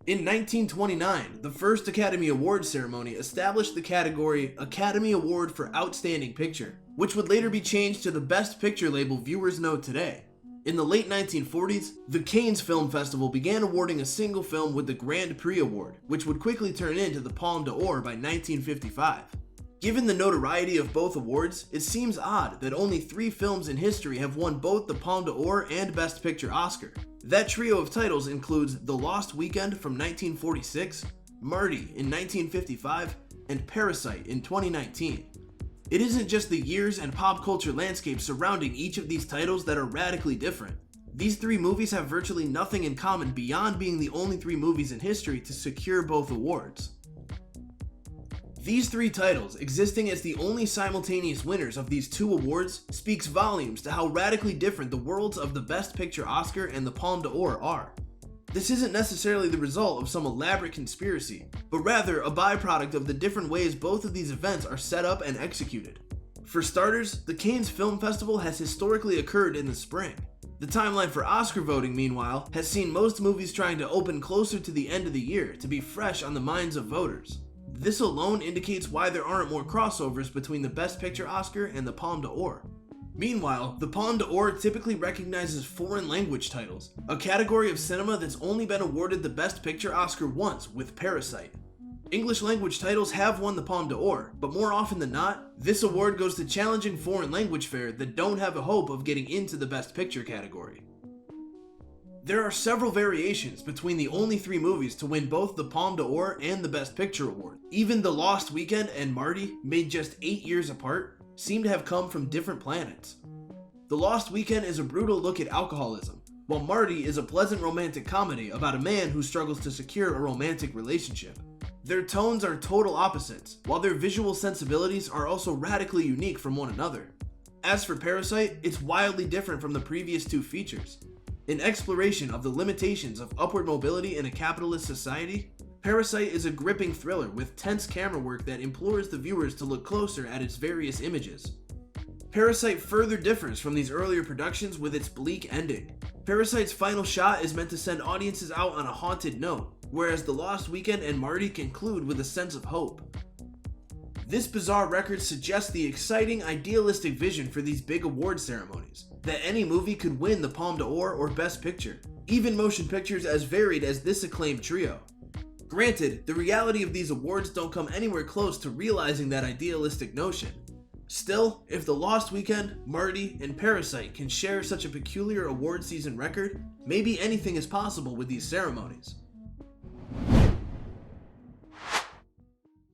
In 1929, the first Academy Awards ceremony established the category Academy Award for Outstanding Picture, which would later be changed to the Best Picture label viewers know today. In the late 1940s, the Cannes Film Festival began awarding a single film with the Grand Prix Award, which would quickly turn into the Palme d'Or by 1955. Given the notoriety of both awards, it seems odd that only 3 films in history have won both the Palme d'Or and Best Picture Oscar. That trio of titles includes The Lost Weekend from 1946, Marty in 1955, and Parasite in 2019. It isn't just the years and pop culture landscape surrounding each of these titles that are radically different. These 3 movies have virtually nothing in common beyond being the only 3 movies in history to secure both awards. These 3 titles, existing as the only simultaneous winners of these 2 awards, speaks volumes to how radically different the worlds of the Best Picture Oscar and the Palme d'Or are. This isn't necessarily the result of some elaborate conspiracy, but rather a byproduct of the different ways both of these events are set up and executed. For starters, the Cannes Film Festival has historically occurred in the spring. The timeline for Oscar voting, meanwhile, has seen most movies trying to open closer to the end of the year to be fresh on the minds of voters. This alone indicates why there aren't more crossovers between the Best Picture Oscar and the Palme d'Or. Meanwhile, the Palme d'Or typically recognizes foreign language titles, a category of cinema that's only been awarded the Best Picture Oscar once with Parasite. English language titles have won the Palme d'Or, but more often than not, this award goes to challenging foreign language fare that don't have a hope of getting into the Best Picture category. There are several variations between the only 3 movies to win both the Palme d'Or and the Best Picture award. Even The Lost Weekend and Marty, made just 8 years apart, seem to have come from different planets. The Lost Weekend is a brutal look at alcoholism, while Marty is a pleasant romantic comedy about a man who struggles to secure a romantic relationship. Their tones are total opposites, while their visual sensibilities are also radically unique from one another. As for Parasite, it's wildly different from the previous 2 features. An exploration of the limitations of upward mobility in a capitalist society, Parasite is a gripping thriller with tense camera work that implores the viewers to look closer at its various images. Parasite further differs from these earlier productions with its bleak ending. Parasite's final shot is meant to send audiences out on a haunted note, whereas The Lost Weekend and Marty conclude with a sense of hope. This bizarre record suggests the exciting, idealistic vision for these big award ceremonies, that any movie could win the Palme d'Or or Best Picture, even motion pictures as varied as this acclaimed trio. Granted, the reality of these awards don't come anywhere close to realizing that idealistic notion. Still, if The Lost Weekend, Marty, and Parasite can share such a peculiar award season record, maybe anything is possible with these ceremonies.